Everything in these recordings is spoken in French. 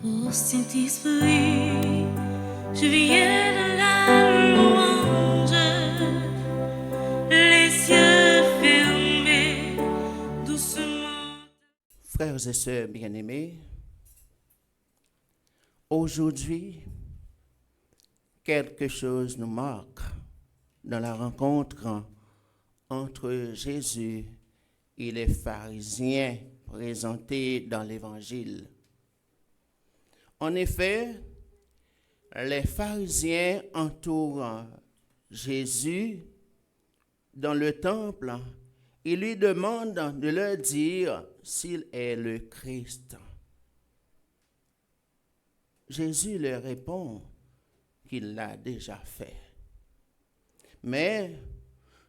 Ô Saint-Esprit, je viens de la louange, les yeux fermés, doucement. Frères et sœurs bien-aimés, aujourd'hui, quelque chose nous marque dans la rencontre entre Jésus et les pharisiens présentés dans l'Évangile. En effet, les pharisiens entourent Jésus dans le temple et lui demandent de leur dire s'il est le Christ. Jésus leur répond qu'il l'a déjà fait. Mais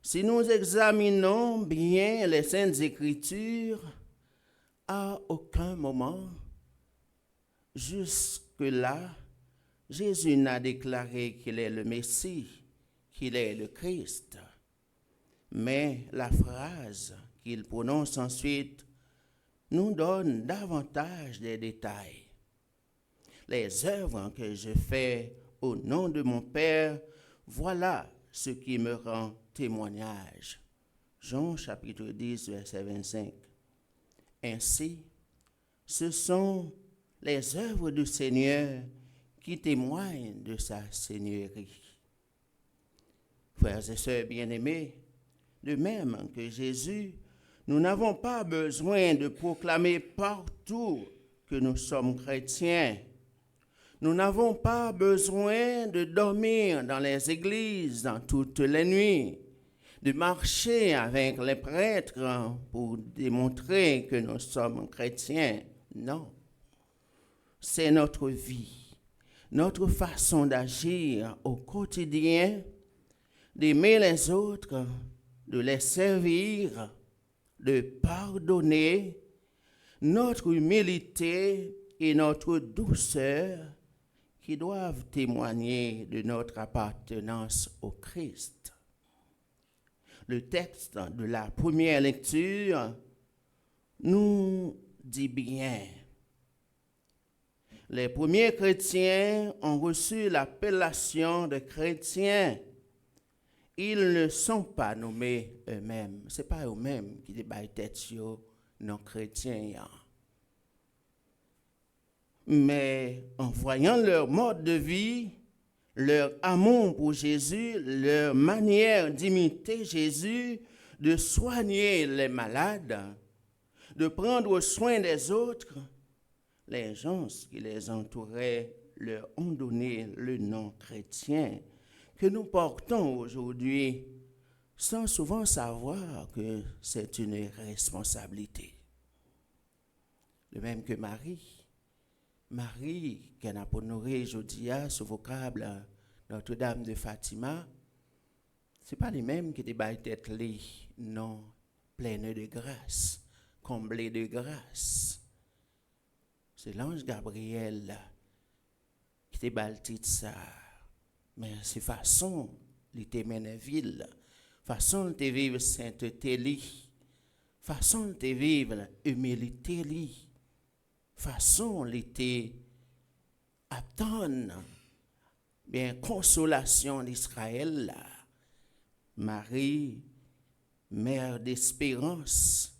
si nous examinons bien les Saintes Écritures, à aucun moment, jusque-là, Jésus n'a déclaré qu'il est le Messie, qu'il est le Christ. Mais la phrase qu'il prononce ensuite nous donne davantage de détails. Les œuvres que je fais au nom de mon Père, voilà ce qui me rend témoignage. Jean chapitre 10, verset 25. Ainsi, ce sont les œuvres du Seigneur qui témoignent de sa seigneurie. Frères et sœurs bien-aimés, de même que Jésus, nous n'avons pas besoin de proclamer partout que nous sommes chrétiens. Nous n'avons pas besoin de dormir dans les églises dans toutes les nuits, de marcher avec les prêtres pour démontrer que nous sommes chrétiens. Non. C'est notre vie, notre façon d'agir au quotidien, d'aimer les autres, de les servir, de pardonner, notre humilité et notre douceur qui doivent témoigner de notre appartenance au Christ. Le texte de la première lecture nous dit bien. Les premiers chrétiens ont reçu l'appellation de chrétiens. Ils ne sont pas nommés eux-mêmes. Ce n'est pas eux-mêmes qui débattent tête non chrétiens. Mais en voyant leur mode de vie, leur amour pour Jésus, leur manière d'imiter Jésus, de soigner les malades, de prendre soin des autres, les gens qui les entouraient leur ont donné le nom chrétien que nous portons aujourd'hui sans souvent savoir que c'est une responsabilité. De même que Marie, qui a honoré aujourd'hui ce vocable Notre-Dame de Fatima, ce n'est pas les mêmes qui débattent tête les non pleines de grâce, comblées de grâce. C'est l'ange Gabriel qui te baltit ça. Mais c'est façon, il te mène ville, façon de vivre sainteté li, façon de vivre humilité li, façon de te attendre bien consolation d'Israël là. Marie, mère d'espérance,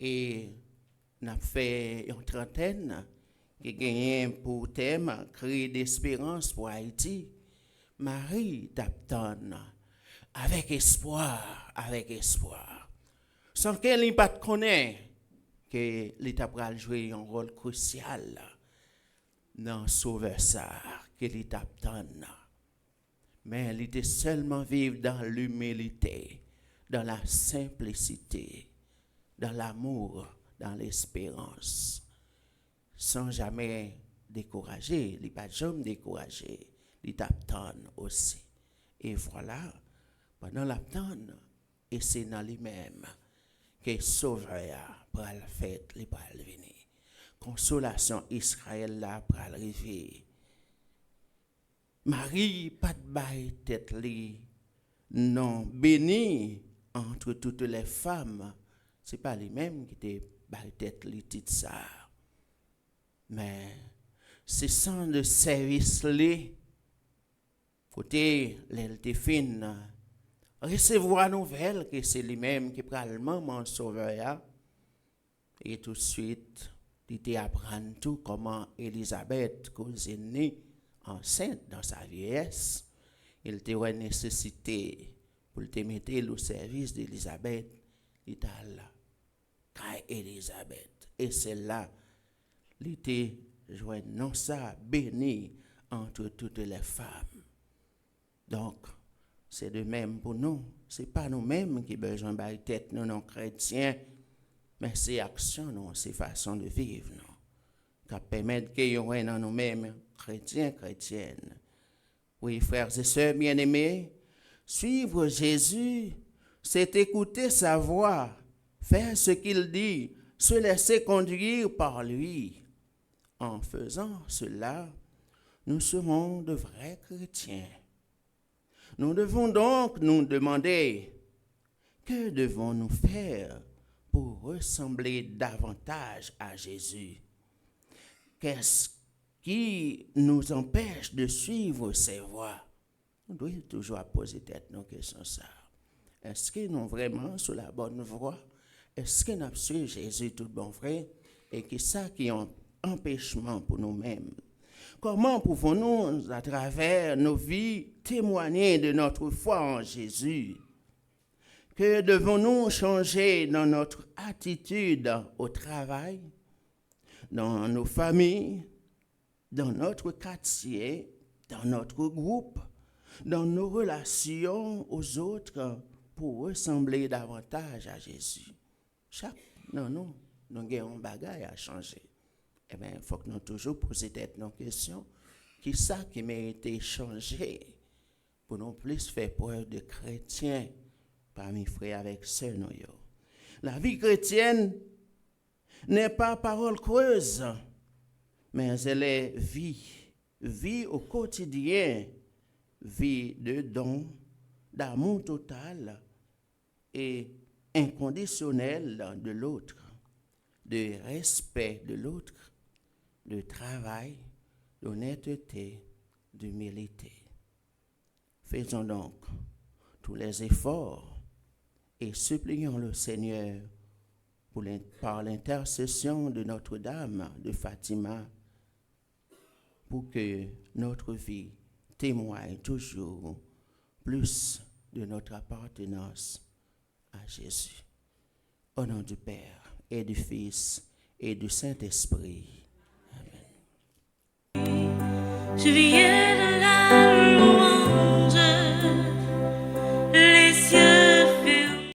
et n'a fait une trentaine qui gagne pour thème cri d'espérance pour Haïti. Marie t'attend avec espoir, sans qu'elle n'ait pas de connaître que l'État va jouer un rôle crucial dans sauver ça, que l'État t'attend. Mais elle était seulement vivre dans l'humilité, dans la simplicité, dans l'amour, dans l'espérance, sans jamais décourager, il n'est pas jamais découragé, il t'attend aussi. Et voilà, pendant l'attente, et c'est dans lui-même que Sauveur pour le fait, il va venir. Consolation Israël là pour arriver. Marie, pas de bail tête li, non, béni entre toutes les femmes, c'est pas les mêmes qui te bail tête li tit ça. Mais c'est sans de service-là, côté l'eltéfine, recevoir nouvelle que c'est lui-même qui prend le moment sauveur, et tout de suite, il te apprend tout comment Élisabeth, cousine enceinte dans sa vieillesse, il te a nécessité pour te mettre au service d'Élisabeth, il t'a là, car Élisabeth, et c'est là, il était joint non ça béni entre toutes les femmes. Donc, c'est de même pour nous. Ce n'est pas nous-mêmes qui avons besoin de tête, nous, non chrétiens, mais c'est action, non, c'est façon de vivre, non, qui permettent que nous dans nous-mêmes, chrétiens, chrétiennes. Oui, frères et sœurs bien-aimés, suivre Jésus, c'est écouter sa voix, faire ce qu'il dit, se laisser conduire par lui. En faisant cela, nous serons de vrais chrétiens. Nous devons donc nous demander, que devons-nous faire pour ressembler davantage à Jésus? Qu'est-ce qui nous empêche de suivre ses voies? On doit toujours poser tête nos questions ça. Est-ce que nous sommes vraiment sur la bonne voie? Est-ce que nous suivons Jésus tout bon vrai? Et que ça qui est un empêchement pour nous-mêmes? Comment pouvons-nous, à travers nos vies, témoigner de notre foi en Jésus? Que devons-nous changer dans notre attitude au travail, dans nos familles, dans notre quartier, dans notre groupe, dans nos relations aux autres pour ressembler davantage à Jésus? Nous avons un bagage à changer. Eh bien, il faut que nous toujours poser nos questions. Qui ça qui mérite changer pour nous plus faire preuve de chrétiens parmi frères avec sœurs nous? La vie chrétienne n'est pas parole creuse, mais elle est vie au quotidien, vie de don, d'amour total et inconditionnel de l'autre, de respect de l'autre, de travail, d'honnêteté, d'humilité. Faisons donc tous les efforts et supplions le Seigneur par l'intercession de Notre-Dame de Fatima pour que notre vie témoigne toujours plus de notre appartenance à Jésus. Au nom du Père et du Fils et du Saint-Esprit. Amen. Je viens